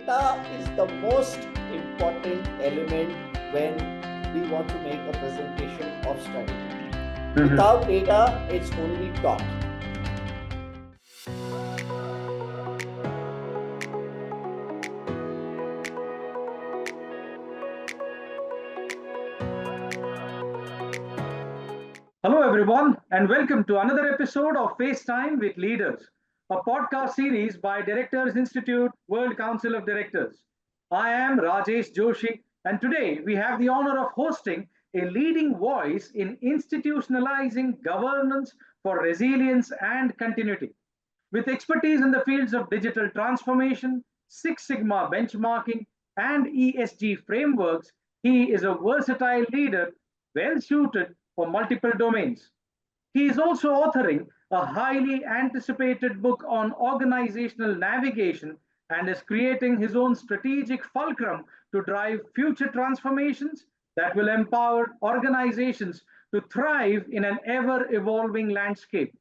data is the most important element when we want to make a presentation of strategy. Without data, it's only talk. Hello, everyone, and welcome to another episode of FaceTime with Leaders, a podcast series by Directors Institute World Council of Directors. I am Rajesh Joshi, and today we have the honor of hosting a leading voice in institutionalizing governance for resilience and continuity. With expertise in the fields of digital transformation, Six Sigma benchmarking, and ESG frameworks, he is a versatile leader well suited for multiple domains. He is also authoring a highly anticipated book on organizational navigation and is creating his own strategic fulcrum to drive future transformations that will empower organizations to thrive in an ever evolving landscape.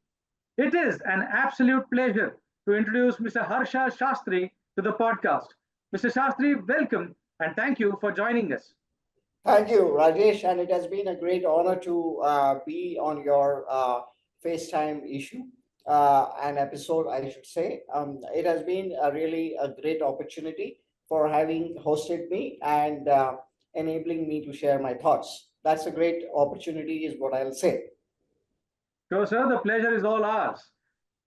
It is an absolute pleasure to introduce Mr. Harsha Sastry to the podcast. Mr. Sastry, welcome and thank you for joining us. Thank you, Rajesh, and it has been a great honor to be on your FaceTime issue, an episode, I should say. It has been really a great opportunity for having hosted me and enabling me to share my thoughts. That's a great opportunity, is what I'll say. So, sir, the pleasure is all ours.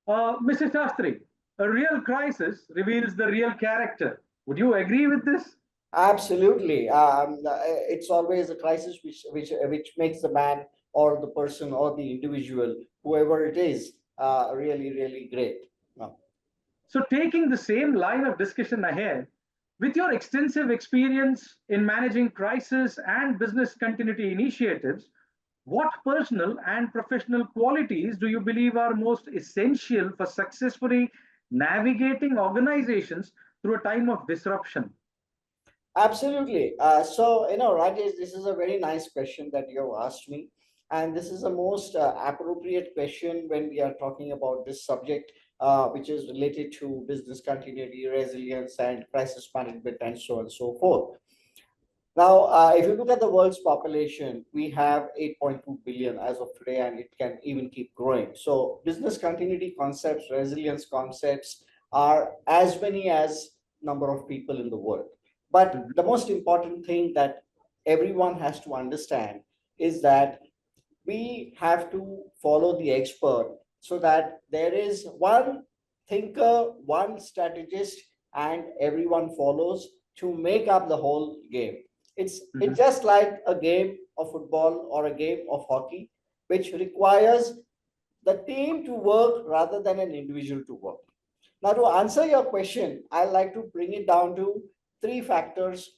Mr. Sastry, a real crisis reveals the real character. Would you agree with this? Absolutely. It's always a crisis which makes the man or the person or the individual, whoever it is, really great. So, taking the same line of discussion ahead, with your extensive experience in managing crisis and business continuity initiatives, what personal and professional qualities do you believe are most essential for successfully navigating organizations through a time of disruption? Absolutely. Rajesh, this is a very nice question that you have asked me. And this is the most appropriate question when we are talking about this subject, which is related to business continuity, resilience, and crisis management, and so on and so forth. Now, if you look at the world's population, we have 8.2 billion as of today, and it can even keep growing. So business continuity concepts, resilience concepts are as many as number of people in the world. But the most important thing that everyone has to understand is that we have to follow the expert so that there is one thinker, one strategist, and everyone follows to make up the whole game. It's just like a game of football or a game of hockey, which requires the team to work rather than an individual to work. Now, to answer your question, I'd like to bring it down to three factors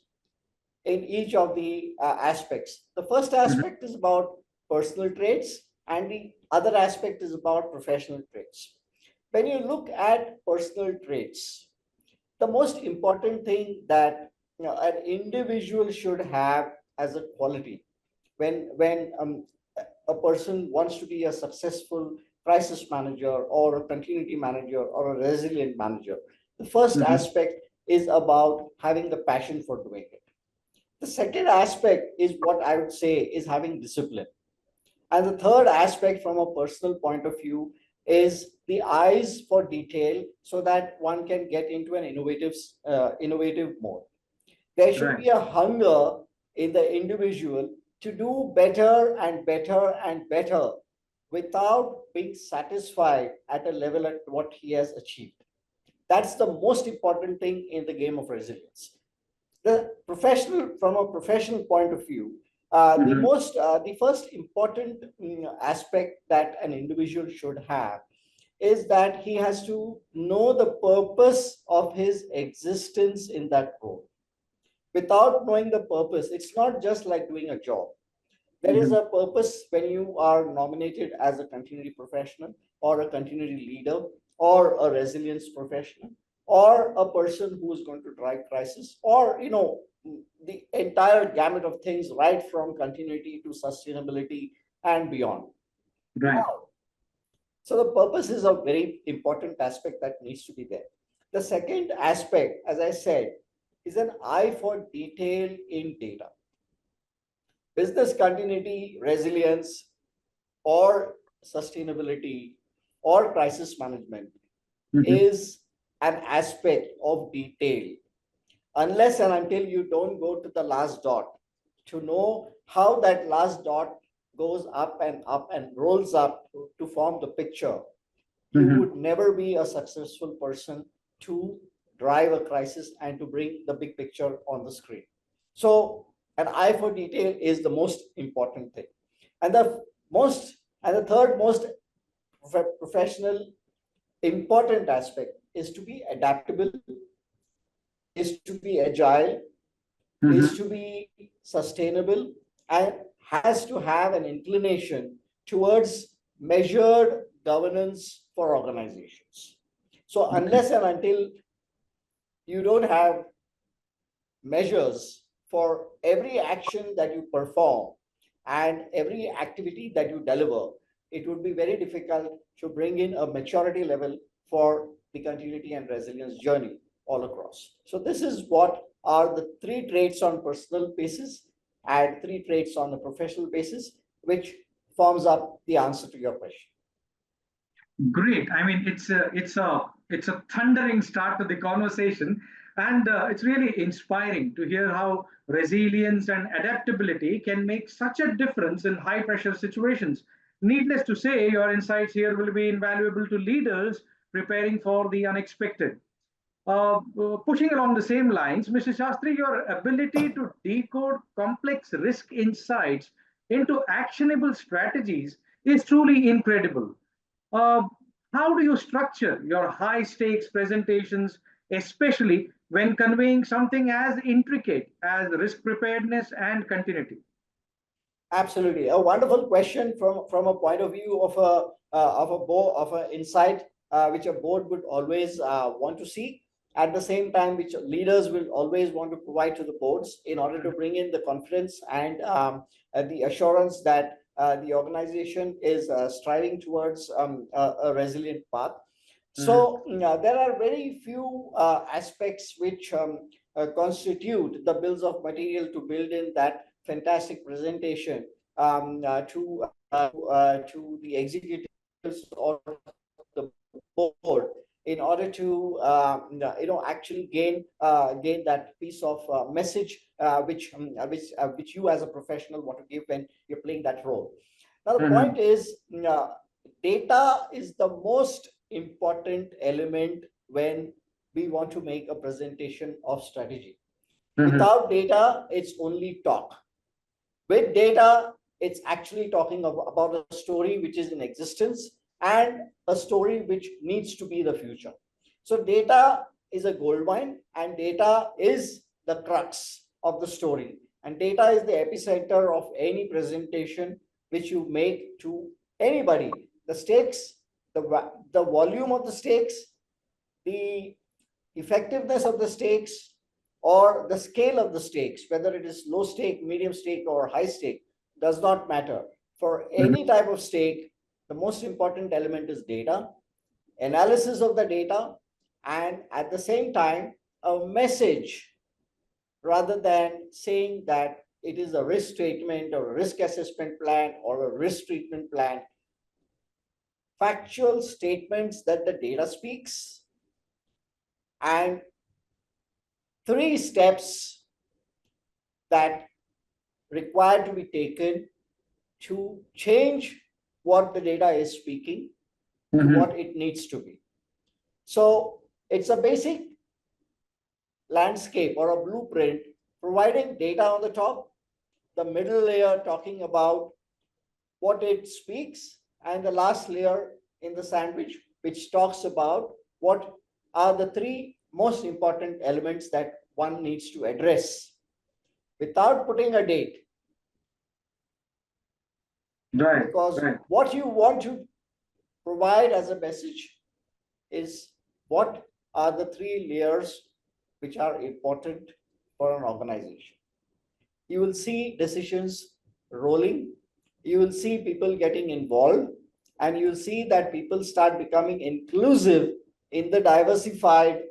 in each of the aspects. The first aspect is about personal traits, and the other aspect is about professional traits. When you look at personal traits, the most important thing that an individual should have as a quality when a person wants to be a successful crisis manager or a continuity manager or a resilient manager, the first aspect is about having the passion for doing it. The second aspect is what I would say is having discipline. And the third aspect from a personal point of view is the eyes for detail so that one can get into an innovative mode. There should be a hunger in the individual to do better and better and better without being satisfied at a level at what he has achieved. That's the most important thing in the game of resilience. From a professional point of view, the first important aspect that an individual should have is that he has to know the purpose of his existence in that role. Without knowing the purpose, it's not just like doing a job. There is a purpose when you are nominated as a continuity professional or a continuity leader or a resilience professional or a person who is going to drive crisis or the entire gamut of things right from continuity to sustainability and beyond. Right. So the purpose is a very important aspect that needs to be there. The second aspect, as I said, is an eye for detail in data. Business continuity, resilience, or sustainability, or crisis management is an aspect of detail. Unless and until you don't go to the last dot to know how that last dot goes up and rolls up to form the picture, you would never be a successful person to drive a crisis and to bring the big picture on the screen. So an eye for detail is the most important thing. And the third most professional important aspect is to be adaptable, is to be agile, is to be sustainable, and has to have an inclination towards measured governance for organizations. So unless and until you don't have measures for every action that you perform and every activity that you deliver, it would be very difficult to bring in a maturity level for the continuity and resilience journey all across. So this is what are the 3 traits on personal basis and 3 traits on the professional basis, which forms up the answer to your question. Great. I mean, it's a thundering start to the conversation, and it's really inspiring to hear how resilience and adaptability can make such a difference in high pressure situations. Needless to say, your insights here will be invaluable to leaders preparing for the unexpected. Pushing along the same lines, Mr. Shastri, your ability to decode complex risk insights into actionable strategies is truly incredible. Uh, how do you structure your high stakes presentations, especially when conveying something as intricate as risk preparedness and continuity? Absolutely, a wonderful question from a point of view of a board of an insight which a board would always want to see. At the same time, which leaders will always want to provide to the boards in order to bring in the confidence and the assurance that the organization is striving towards a resilient path. So there are very few aspects which constitute the bills of material to build in that fantastic presentation to the executives or the board in order to actually gain that piece of message which you as a professional want to give when you're playing that role. Now the point is, data is the most important element when we want to make a presentation of strategy. Without data, it's only talk. With data, it's actually talking about a story which is in existence and a story which needs to be the future. So data is a gold mine, and data is the crux of the story. And data is the epicenter of any presentation which you make to anybody. The stakes, the volume of the stakes, the effectiveness of the stakes, or the scale of the stakes, whether it is low stake, medium stake, or high stake, does not matter. For any type of stake, the most important element is data, analysis of the data, and at the same time, a message, rather than saying that it is a risk statement or a risk assessment plan or a risk treatment plan. Factual statements that the data speaks, and 3 steps that require to be taken to change what the data is speaking to what it needs to be. So it's a basic landscape or a blueprint, providing data on the top, the middle layer talking about what it speaks, and the last layer in the sandwich, which talks about what are the 3 most important elements that one needs to address without putting a date. Right. Because what you want to provide as a message is what are the 3 layers which are important for an organization. You will see decisions rolling, you will see people getting involved, and you'll see that people start becoming inclusive in the diversified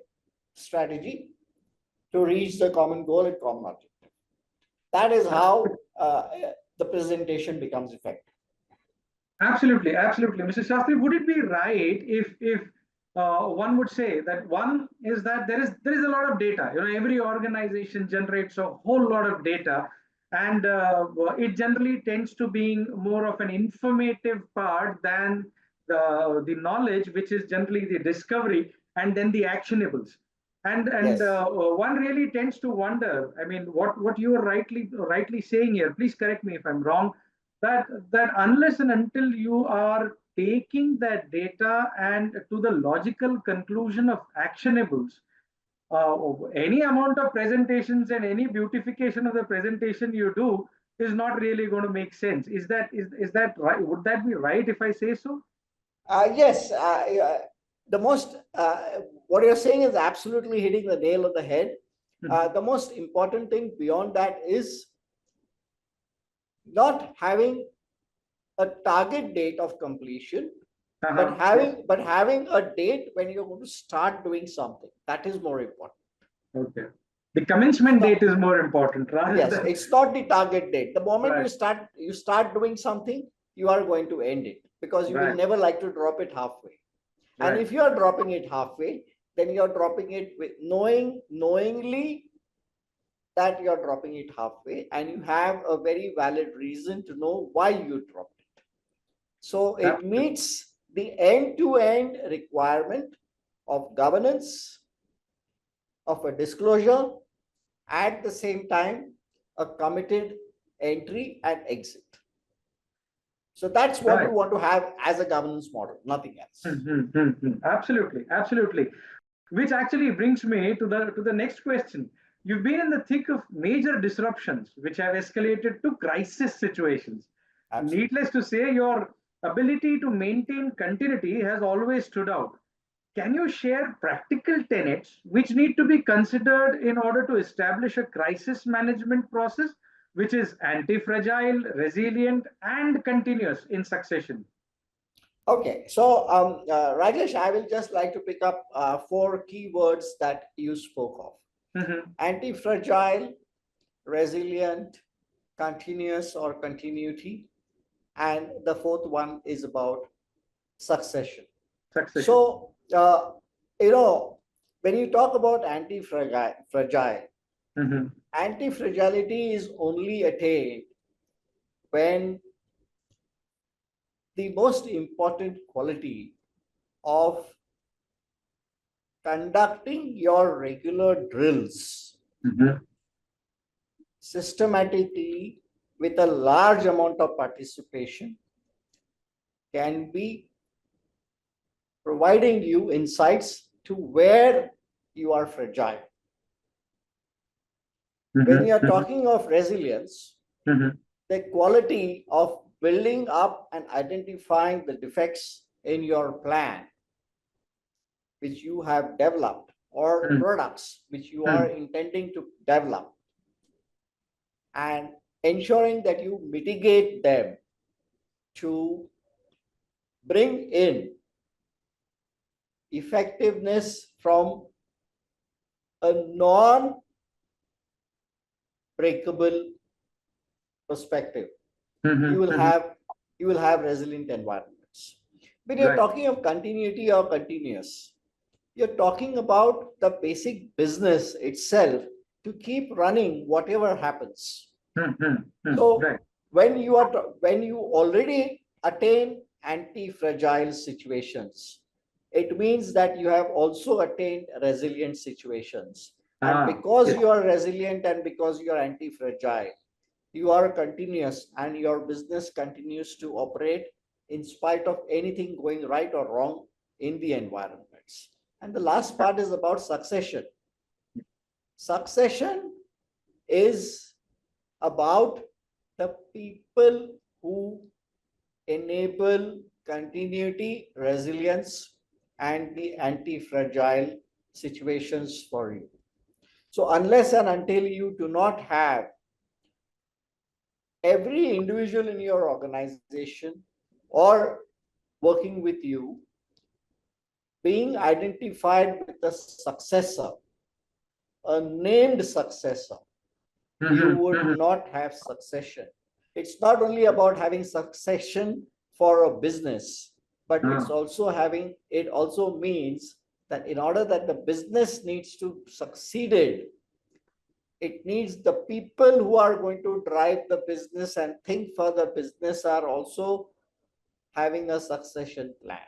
strategy. to reach the common goal and common objective. That is how the presentation becomes effective. Absolutely, absolutely. Mr. Shastri, would it be right if one would say that one is that there is a lot of data. Every organization generates a whole lot of data, and it generally tends to being more of an informative part than the knowledge, which is generally the discovery and then the actionables. And Yes. one really tends to wonder. I mean, what you are rightly saying here. Please correct me if I'm wrong, that unless and until you are taking that data and to the logical conclusion of actionables, any amount of presentations and any beautification of the presentation you do is not really going to make sense. Is that right? Would that be right if I say so? Yes. The most, what you're saying is absolutely hitting the nail on the head. The most important thing beyond that is not having a target date of completion, but having a date when you're going to start doing something. That is more important. Okay. The commencement date is more important rather Yes, than it's not the target date. The moment right. you start doing something, you are going to end it, because you will Right. never like to drop it halfway. And Right. if you are dropping it halfway, then you're dropping it with knowingly that you're dropping it halfway, and you have a very valid reason to know why you dropped it. So it Absolutely. meets the end-to-end requirement of governance, of a disclosure, at the same time, a committed entry and exit. So that's what Right. you want to have as a governance model, nothing else. Absolutely, absolutely. Which actually brings me to the next question. You've been in the thick of major disruptions, which have escalated to crisis situations. Absolutely. Needless to say, your ability to maintain continuity has always stood out. Can you share practical tenets which need to be considered in order to establish a crisis management process which is anti-fragile, resilient, and continuous in succession? Okay, so Rajesh, I will just like to pick up four keywords that you spoke of: Mhm. anti-fragile, resilient, continuous or continuity, and the fourth one is about succession. Succession. So, when you talk about anti-fragile, Mhm. anti-fragility is only attained when the most important quality of conducting your regular drills Mhm. systematically with a large amount of participation can be providing you insights to where you are fragile. When Mhm. you are Mhm. talking of resilience, Mhm. the quality of building up and identifying the defects in your plan which you have developed, or Mhm. products which you are Mhm. intending to develop, and ensuring that you mitigate them to bring in effectiveness from a non breakable perspective. you Mhm. will Mhm. have you will have resilient environments. When you're Right. talking of continuity or continuous, you're talking about the basic business itself to keep running whatever happens. Mhm. Mhm. So Right. when you already attain anti-fragile situations, it means that you have also attained resilient situations. And Ah, because yes. you are resilient and because you are anti-fragile, you are continuous and your business continues to operate in spite of anything going right or wrong in the environments. And the last part is about succession. Succession is about the people who enable continuity, resilience, and the anti-fragile situations for you. So unless and until you do not have every individual in your organization or working with you being identified with a successor, a named successor, you would not have succession. It's not only about having succession for a business, but it's also having, it also means that in order that the business needs to succeed, it needs the people who are going to drive the business and think for the business are also having a succession plan.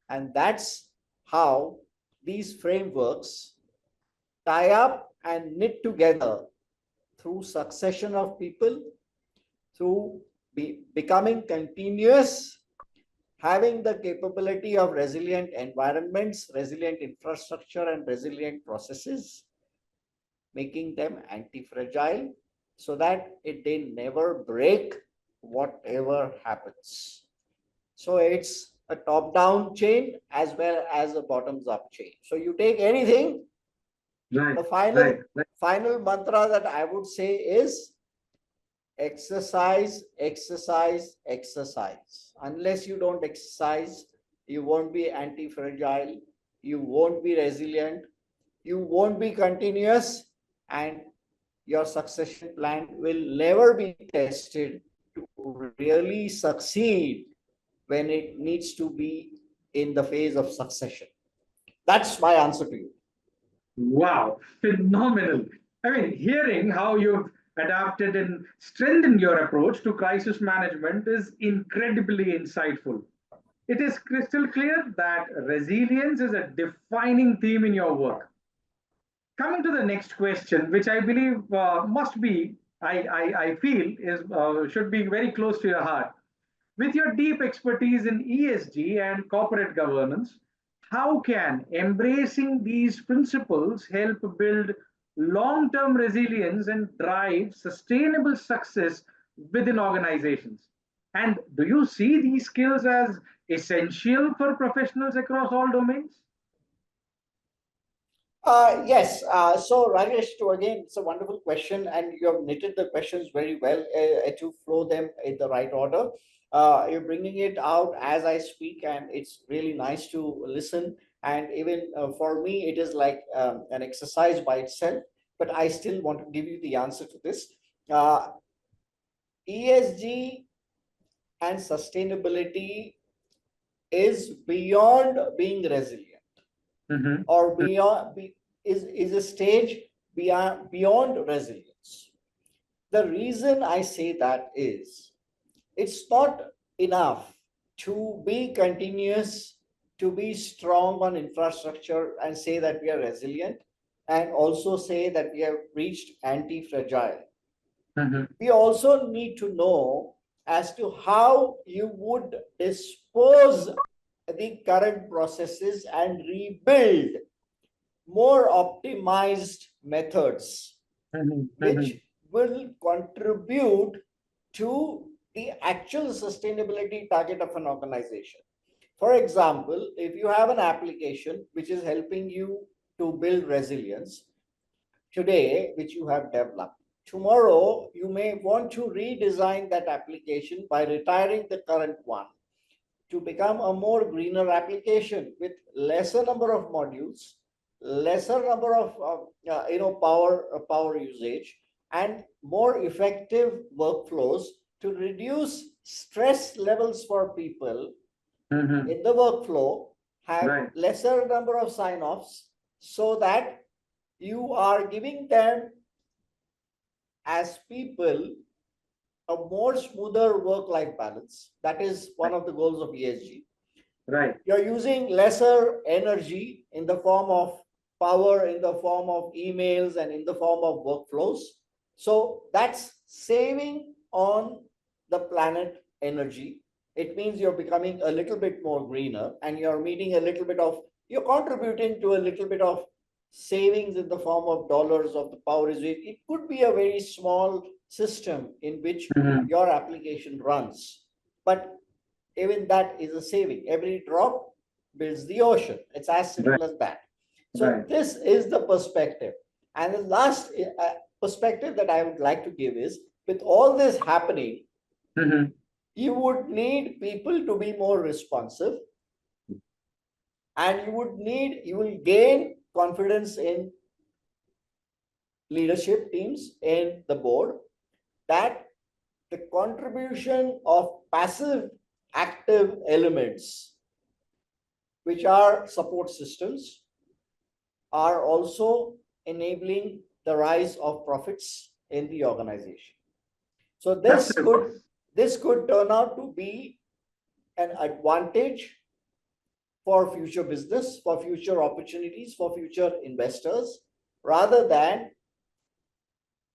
And that's how these frameworks tie up and knit together through succession of people, through becoming continuous, having the capability of resilient environments, resilient infrastructure, and resilient processes, making them anti-fragile so that they never break whatever happens. So it's a top-down chain as well as a bottoms-up chain. So you take anything, the final mantra that I would say is exercise, exercise, exercise. Unless you don't exercise, you won't be anti-fragile, you won't be resilient, you won't be continuous, and your succession plan will never be tested to really succeed when it needs to be in the phase of succession. That's my answer to you. Wow, phenomenal. I mean, hearing how you've adapted and strengthened your approach to crisis management is incredibly insightful. It is crystal clear that resilience is a defining theme in your work. Coming to the next question, which I believe must be, I feel, is should be very close to your heart. With your deep expertise in ESG and corporate governance, how can embracing these principles help build long term resilience and drive sustainable success within organizations? And do you see these skills as essential for professionals across all domains? Yes. So, Rajesh, again, it's a wonderful question, and you have knitted the questions very well to flow them in the right order. You're bringing it out as I speak, and it's really nice to listen. And even for me, it is like an exercise by itself. But I still want to give you the answer to this. ESG and sustainability is beyond being resilient. Or beyond is a stage beyond resilience. The reason I say that is it's not enough to be continuous, to be strong on infrastructure and say that we are resilient, and also say that we have reached anti-fragile. We also need to know as to how you would dispose the current processes and rebuild more optimized methods, which will contribute to the actual sustainability target of an organization. For example, if you have an application which is helping you to build resilience today, which you have developed, tomorrow you may want to redesign that application by retiring the current one to become a more greener application with lesser number of modules, lesser number of power usage, and more effective workflows to reduce stress levels for people in the workflow, have lesser number of sign-offs, so that you are giving them as people a more smoother work-life balance. That is one of the goals of ESG. You're using lesser energy in the form of power, in the form of emails, and in the form of workflows. So that's saving on the planet energy. It means you're becoming a little bit more greener, and you're you're contributing to a little bit of savings in the form of dollars of the power usage. It could be a very small system in which your application runs, but even that is a saving. Every drop builds the ocean. It's as simple as that. So this is the perspective. And the last perspective that I would like to give is, with all this happening, you would need people to be more responsive, and you will gain confidence in leadership teams in the board that the contribution of passive active elements, which are support systems, are also enabling the rise of profits in the organization. So Absolutely. this could turn out to be an advantage for future business, for future opportunities, for future investors, rather than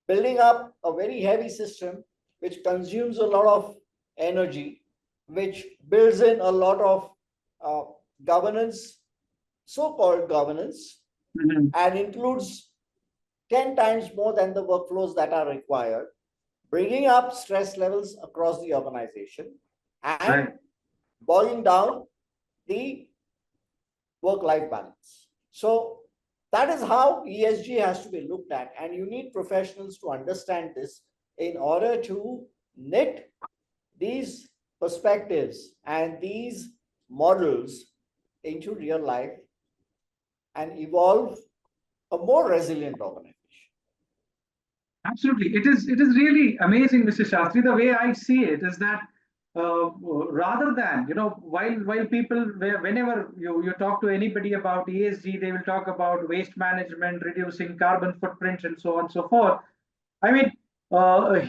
building up a very heavy system which consumes a lot of energy, which builds in a lot of uh, governance, so-called governance, Mhm. and includes 10 times more than the workflows that are required, bringing up stress levels across the organization and Right. bogging down the work-life balance. So that is how ESG has to be looked at, and you need professionals to understand this in order to knit these perspectives and these models into real life and evolve a more resilient organization. Absolutely. It is really amazing, Mr. Shastri. The way I see it is that rather than, while people, whenever you talk to anybody about ESG, they will talk about waste management, reducing carbon footprint, and so on and so forth. I mean,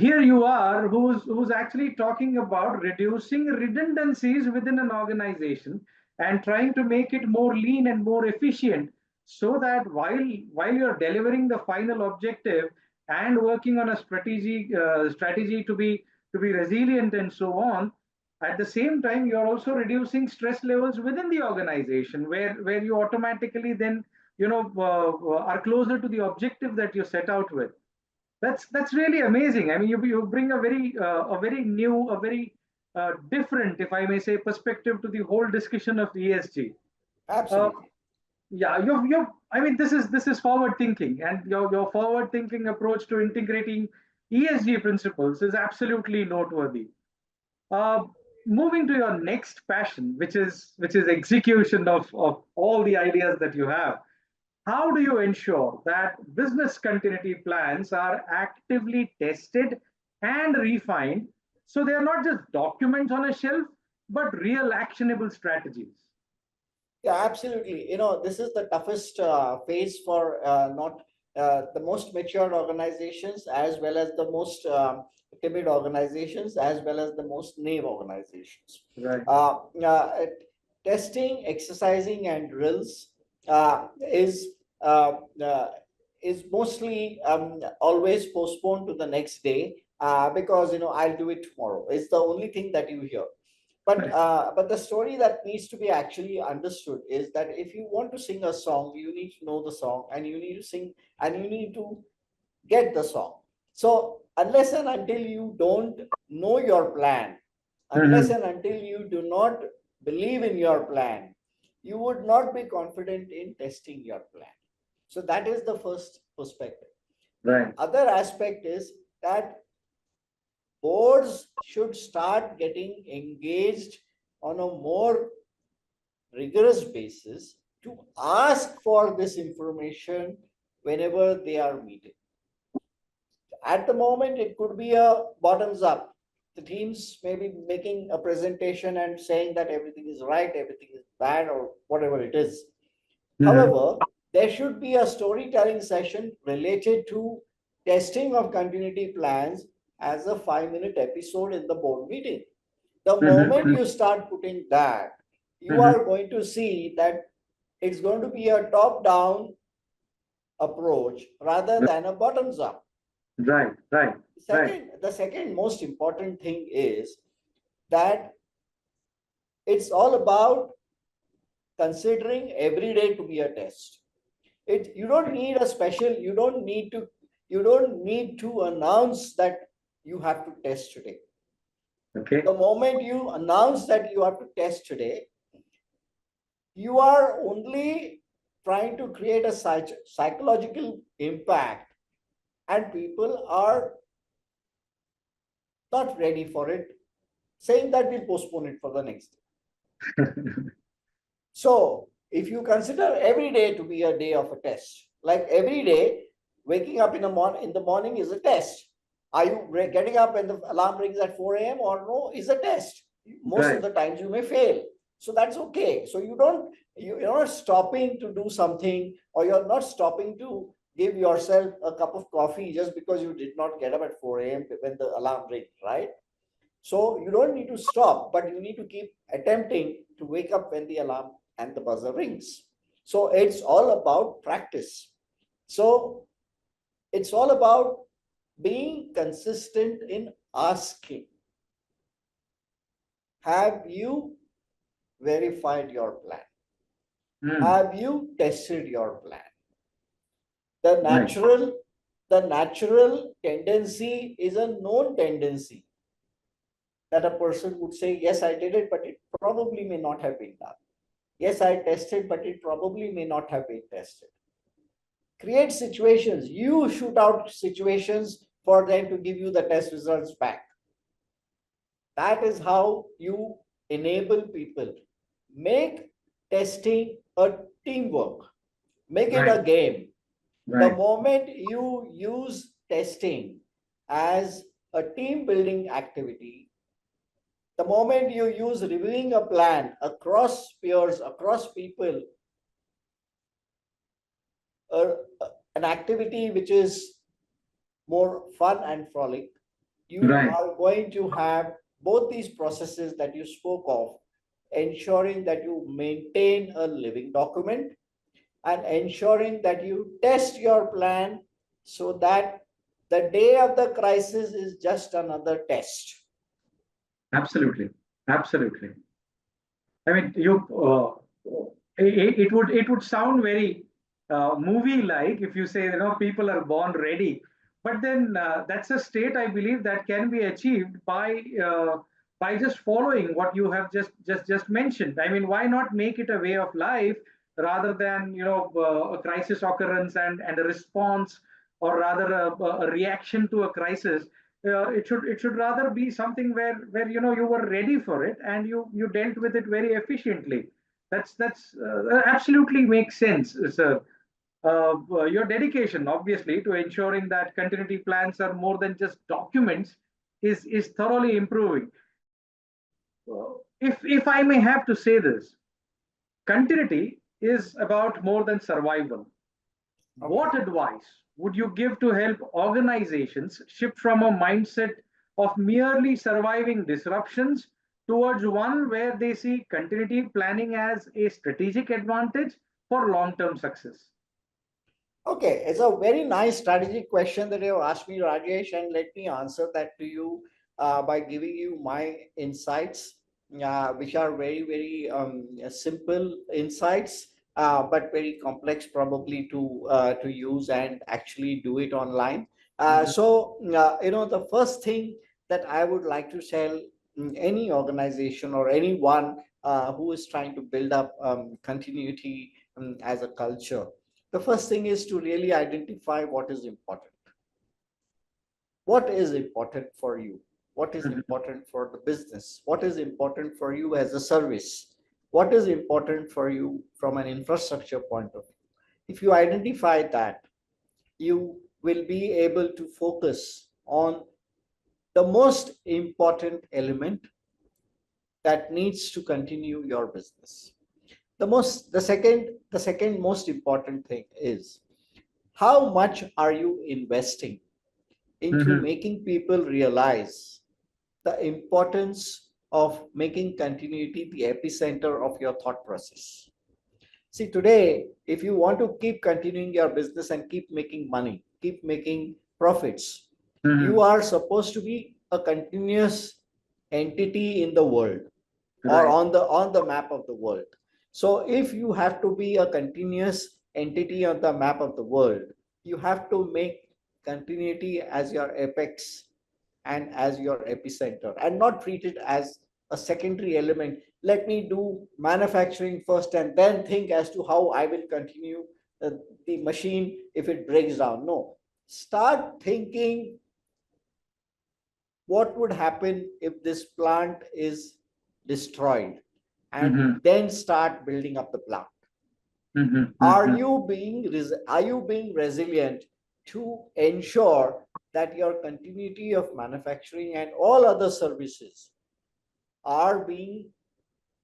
here you are, who's actually talking about reducing redundancies within an organization and trying to make it more lean and more efficient, so that while you're delivering the final objective and working on a strategy to be resilient and so on, at the same time you're also reducing stress levels within the organization, where you automatically then are closer to the objective that you set out with. That's really amazing. I mean, you bring a very new, a very different, if I may say, perspective to the whole discussion of ESG. Uh, Absolutely. yeah, you I mean, this is forward thinking, and your forward thinking approach to integrating ESG principles is absolutely noteworthy. Uh, Moving to your next passion, which is execution of all the ideas that you have. How do you ensure that business continuity plans are actively tested and refined, so they are not just documents on a shelf, but real actionable strategies? Yeah, absolutely. This is the toughest phase for not the most matured organizations, as well as the most timid organizations, as well as the most naive organizations. Right. Uh, uh, Testing, exercising, and drills uh, is uh, uh, is mostly always postponed to the next day, because I'll do it tomorrow. It's the only thing that you hear. But the story that needs to be actually understood is that if you want to sing a song, you need to know the song, and you need to sing, and you need to get the song. So unless and until you don't know your plan, unless Mhm. and until you do not believe in your plan, you would not be confident in testing your plan. So that is the first perspective. The Right. other aspect is that boards should start getting engaged on a more rigorous basis to ask for this information whenever they are meeting. At the moment, it could be a bottoms up. The teams may be making a presentation and saying that everything is right, everything is bad, or whatever it is. Mhm. However, there should be a storytelling session related to testing of continuity plans as a 5-minute episode in the board meeting. The moment Mhm. you start putting that, you Mhm. are going to see that it's going to be a top down approach rather than a bottoms up. Right. Right. Right. The second most important thing is that it's all about considering every day to be a test. You don't need a special, you don't need to announce that you have to test today. Okay. The moment you announce that you have to test today, you are only trying to create a psychological impact, and people are not ready for it, saying that we'll postpone it for the next day. So if you consider every day to be a day of a test, like every day Waking up in the morning is a test. Are you getting up when the alarm rings at 4 a.m. or no? Is a test. Most of the times you may fail. So that's okay. So you're not stopping to do something, or you're not stopping to give yourself a cup of coffee just because you did not get up at 4 a.m. when the alarm rings, right? So you don't need to stop, but you need to keep attempting to wake up when the alarm and the buzzer rings. So it's all about practice. So it's all about being consistent in asking, have you verified your plan? Have you tested your plan? The natural tendency is a known tendency that a person would say, yes, I did it, but it probably may not have been done. Yes, I tested, but it probably may not have been tested. Create situations. You shoot out situations for them to give you the test results back. That is how you enable people. Make testing a teamwork. Make it a game. The moment you use testing as a team building activity, the moment you use reviewing a plan across peers, across people, an activity which is more fun and frolic, you are going to have both these processes that you spoke of, ensuring that you maintain a living document and ensuring that you test your plan so that the day of the crisis is just another test. Absolutely, absolutely. I mean, it would sound very movie-like if you say, people are born ready, but then that's a state, I believe, that can be achieved by just following what you have just mentioned. I mean, why not make it a way of life rather than a crisis occurrence and a response, or rather a reaction to a crisis. It should rather be something where you were ready for it and you dealt with it very efficiently. That absolutely makes sense, sir. Your dedication, obviously, to ensuring that continuity plans are more than just documents is thoroughly improving. If I may have to say this, continuity is about more than survival. What advice would you give to help organizations shift from a mindset of merely surviving disruptions towards one where they see continuity planning as a strategic advantage for long term success? Okay, it's a very nice strategic question that you have asked me, Rajesh, and let me answer that to you by giving you my insights, which are very, very simple insights, but very complex probably to use and actually do it online. So, the first thing that I would like to tell any organization or anyone who is trying to build up continuity as a culture, the first thing is to really identify what is important. What is important for you? What is important for the business? What is important for you as a service? What is important for you from an infrastructure point of view? If you identify that, you will be able to focus on the most important element that needs to continue your business. The second most important thing is, how much are you investing into making people realize the importance of making continuity the epicenter of your thought process? See, today, if you want to keep continuing your business and keep making money, keep making profits, you are supposed to be a continuous entity in the world, or on the map of the world. So if you have to be a continuous entity on the map of the world, you have to make continuity as your apex and as your epicenter, and not treat it as a secondary element. Let me do manufacturing first and then think as to how I will continue the machine if it breaks down. No, start thinking what would happen if this plant is destroyed, and then start building up the plant. Are you being resilient to ensure that your continuity of manufacturing and all other services are being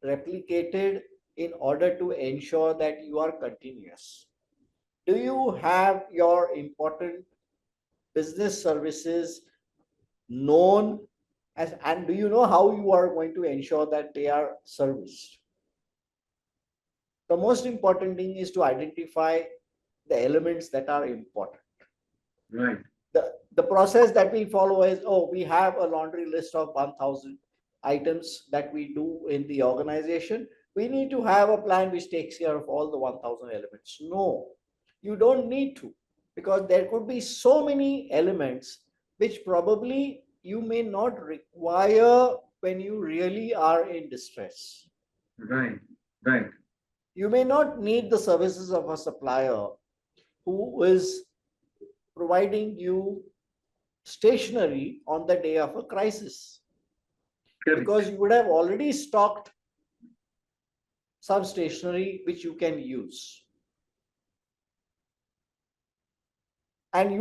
replicated in order to ensure that you are continuous? Do you have your important business services known as, and do you know how you are going to ensure that they are serviced? The most important thing is to identify the elements that are important. Right. The process that we follow is, oh, we have a laundry list of 1000 items that we do in the organization. We need to have a plan which takes care of all the 1000 elements. No, you don't need to, because there could be so many elements which probably you may not require when you really are in distress. Right. Right. You may not need the services of a supplier who is providing you stationery on the day of a crisis, Correct. because you would have already stocked some stationery which you can use, and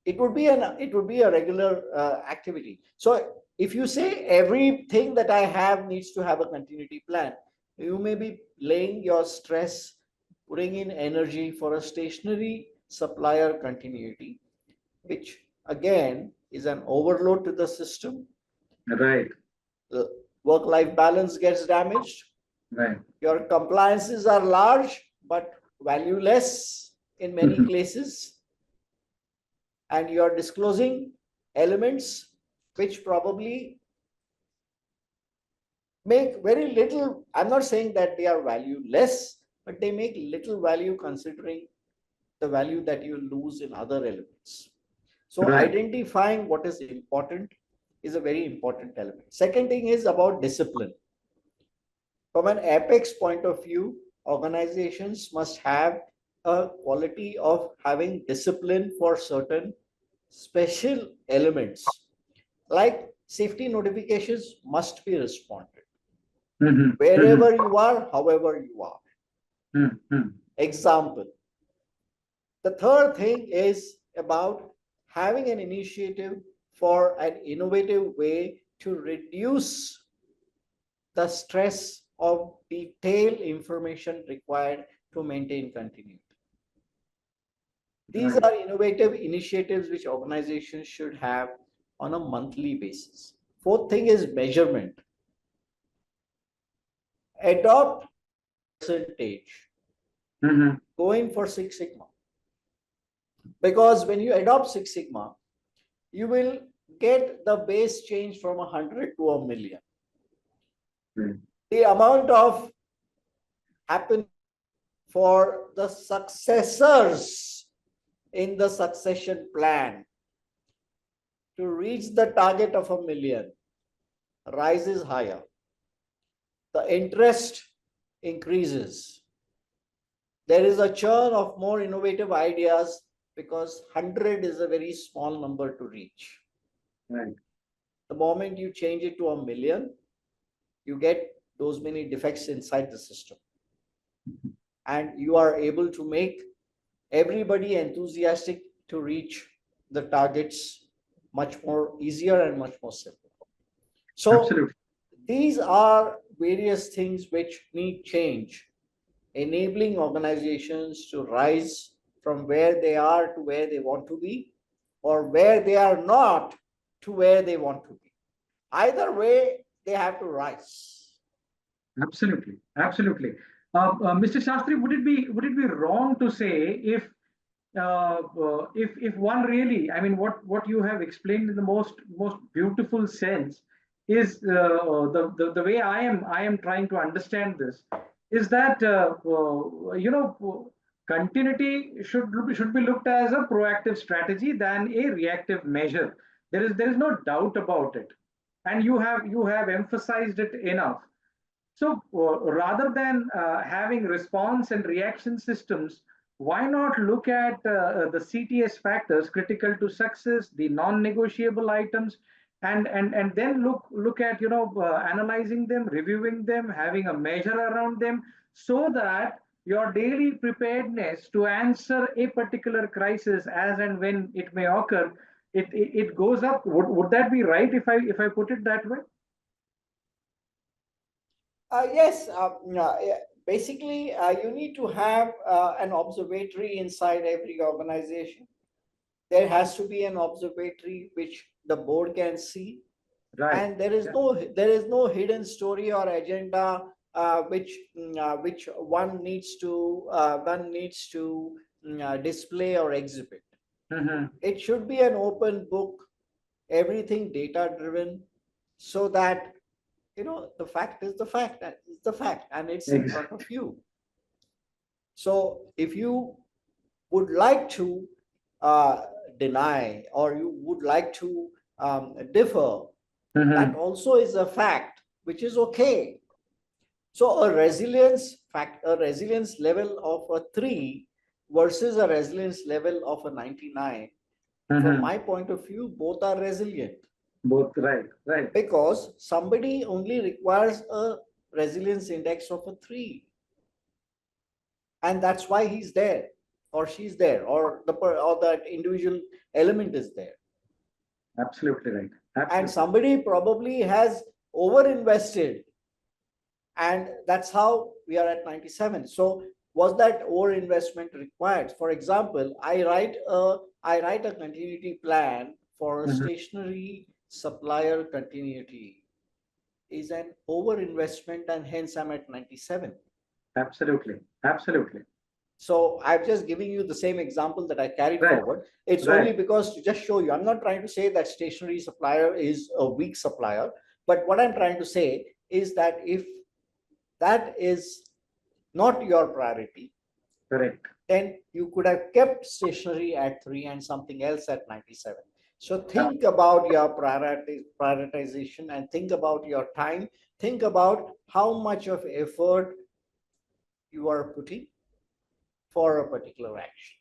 it would be a regular activity. So if you say everything that I have needs to have a continuity plan, you may be laying your stress, putting in energy for a stationary supplier continuity, which again is an overload to the system. Right. The work-life balance gets damaged. Right. Your compliances are large but valueless in many cases, and you are disclosing elements which probably make very little. I'm not saying that they are valueless, but they make little value considering the value that you lose in other elements. So Right. identifying what is important is a very important element. Second thing is about discipline. From an apex point of view, organizations must have a quality of having discipline for certain special elements, like safety notifications must be responded Mm-hmm. wherever you are, however you are. Mm-hmm. Example. The third thing is about having an initiative for an innovative way to reduce the stress of detailed information required to maintain continuity. These Right. are innovative initiatives which organizations should have on a monthly basis. Fourth thing is measurement. Adopt percentage. Mm-hmm. Go in for Six Sigma. Because when you adopt Six Sigma, you will get the base change from 100 to 1,000,000. Right. The amount of happen for the successors in the succession plan to reach the target of 1,000,000 rises higher. The interest increases. There is a churn of more innovative ideas because 100 is a very small number to reach. Right. The moment you change it to 1,000,000, you get those many defects inside the system. And you are able to make everybody enthusiastic to reach the targets much more easier and much more simple. So Absolutely. these are various things which need change, enabling organizations to rise from where they are to where they want to be, or where they are not to where they want to be. Either way, they have to rise. Absolutely. Absolutely. Mr. Shastri, would it be wrong to say if one really, I mean, what you have explained in the most beautiful sense is the way I am trying to understand this is that continuity should be looked as a proactive strategy than a reactive measure. There is no doubt about it, and you have emphasized it enough. So rather than having response and reaction systems, why not look at the CTS factors critical to success, the non-negotiable items, and then look at analyzing them, reviewing them, having a measure around them, so that your daily preparedness to answer a particular crisis as and when it may occur, it goes up. Would that be right if I put it that way? Yes, yeah, basically, you need to have an observatory inside every organization. There has to be an observatory which the board can see, Right. and there is no hidden story or agenda which one needs to display or exhibit. Mm-hmm. It should be an open book, everything data driven, so that the fact is the fact, and it's the fact, and it's in front of you. So if you would like to uh, deny, or you would like to differ, that Mm-hmm. also is a fact, which is okay. So a resilience level of a 3 versus a resilience level of a 99, from Mm-hmm. my point of view, both are resilient, Both, right, right. because somebody only requires a resilience index of a 3, and that's why he's there, or she's there, or or that individual element is there. Absolutely right. And Absolutely. somebody probably has over invested, and that's how we are at 97. So was that over investment required? For example, I write a continuity plan for a Mm-hmm. stationary supplier. Continuity is an over investment, and hence I'm at 97. Absolutely. Absolutely. So I'm just giving you the same example that I carried Right. forward. It's Right. only because to just show you, I'm not trying to say that stationary supplier is a weak supplier, but what I'm trying to say is that if that is not your priority, Correct. then you could have kept stationary at 3 and something else at 97. So Yeah. think about your prioritization, and think about your time. Think about how much of effort you are putting for a particular action.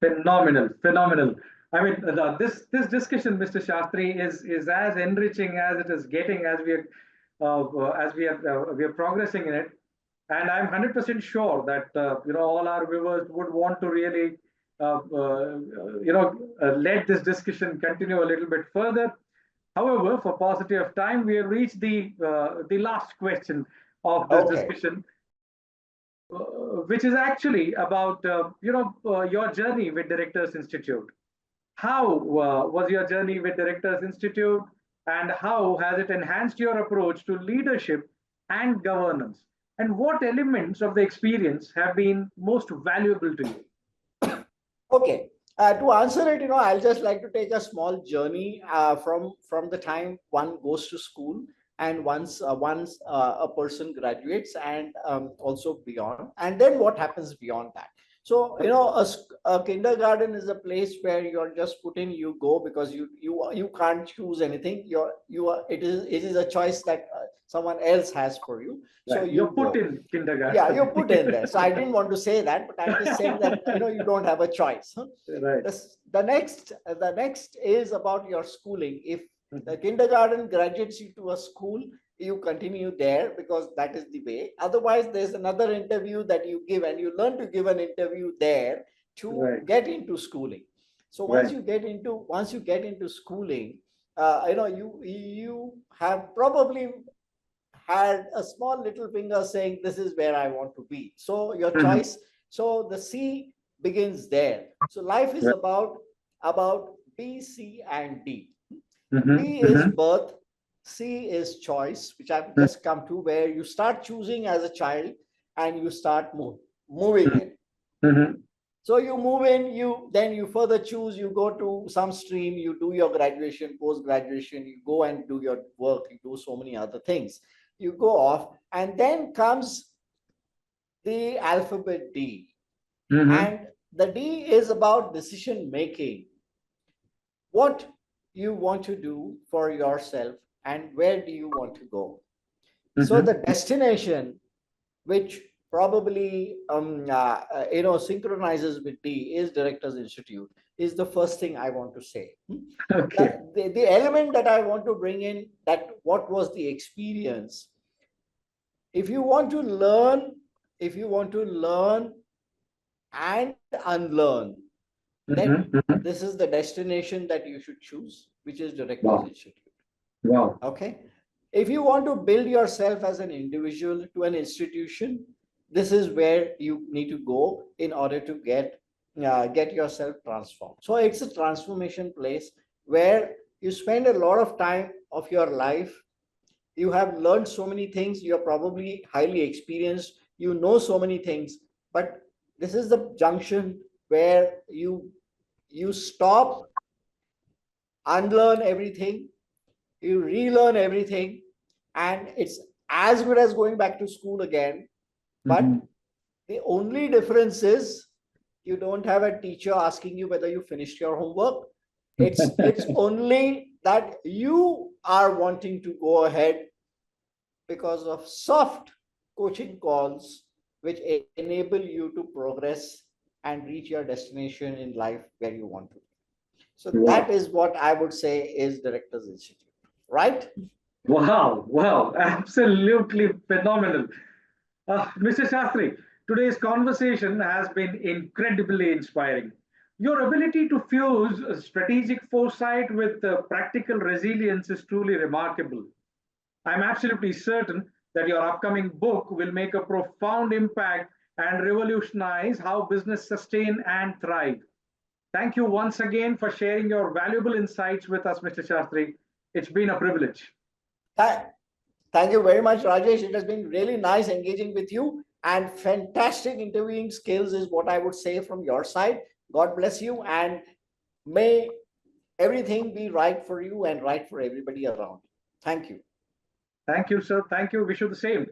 Phenomenal, phenomenal. I mean, this discussion, Mr. Shastri, is as enriching as it is getting as we are progressing in it, and I'm 100% sure that all our viewers would want to really let this discussion continue a little bit further. However, for paucity of time, we have reached the last question of this Okay. discussion, which is actually about your journey with Directors Institute. How was your journey with Directors Institute, and how has it enhanced your approach to leadership and governance? And what elements of the experience have been most valuable to you? Okay. To answer it, I'll just like to take a small journey from the time one goes to school, and once a person graduates, and also beyond, and then what happens beyond that. So a kindergarten is a place where you're just put in, you go, because you can't choose anything. It is a choice that someone else has for you. So Right, you're you put go. in Yeah, kindergarten. you're put in there. So I didn't want to say that, but I'm just saying that you don't have a choice. Huh? Right. The next is about your schooling. If the kindergarten graduates you to a school, you continue there, because that is the way. Otherwise, there's another interview that you give, and you learn to give an interview there to Right. get into schooling. So once Right. you get into schooling, you have probably had a small little finger saying, this is where I want to be. So your Mhm. choice. So the C begins there. So life is Right. about B, C, and D. Mhm. B is Mhm. birth, C is choice, which I've just come to, where you start choosing as a child, and you start moving Mhm. in. Mhm. So you move in, you further choose, you go to some stream, you do your graduation, post graduation, you go and do your work, you do so many other things, you go off, and then comes the alphabet D. Mhm. And the D is about decision making. What you want to do for yourself, and where do you want to go? So Mhm. the destination, which probably synchronizes with D, is Directors Institute, is the first thing I want to say. Okay. The element that I want to bring in, that what was the experience. If you want to learn if you want to learn and unlearn, then Mhm, mhm. this is the destination that you should choose, which is Directors Wow. Institute. Wow. Okay. If you want to build yourself as an individual to an institution, this is where you need to go in order to get yourself transformed. So it's a transformation place where you spend a lot of time of your life. You have learned so many things. You're probably highly experienced. You know so many things, but this is the junction where you stop, unlearn everything, you relearn everything, and it's as good as going back to school again. But Mhm. the only difference is you don't have a teacher asking you whether you finished your homework. It's only that you are wanting to go ahead because of soft coaching calls which enable you to progress and reach your destination in life where you want to. So that Wow. is what I would say is Directors Institute, right? Wow. Wow. Absolutely phenomenal. Mr. Shastri, today's conversation has been incredibly inspiring. Your ability to fuse strategic foresight with practical resilience is truly remarkable. I'm absolutely certain that your upcoming book will make a profound impact and revolutionize how business sustain and thrive. Thank you once again for sharing your valuable insights with us, Mr. Shastri. It's been a privilege. Tha- Thank you very much, Rajesh. It has been really nice engaging with you, and fantastic interviewing skills is what I would say from your side. God bless you, and may everything be right for you and right for everybody around. Thank you. Thank you, sir. Thank you. Wish you the same.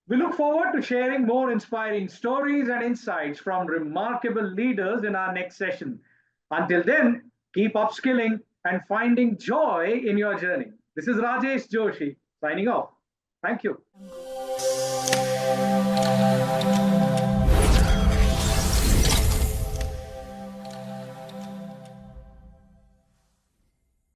We look forward to sharing more inspiring stories and insights from remarkable leaders in our next session. Until then, keep upskilling and finding joy in your journey. This is Rajesh Joshi signing off. Thank you.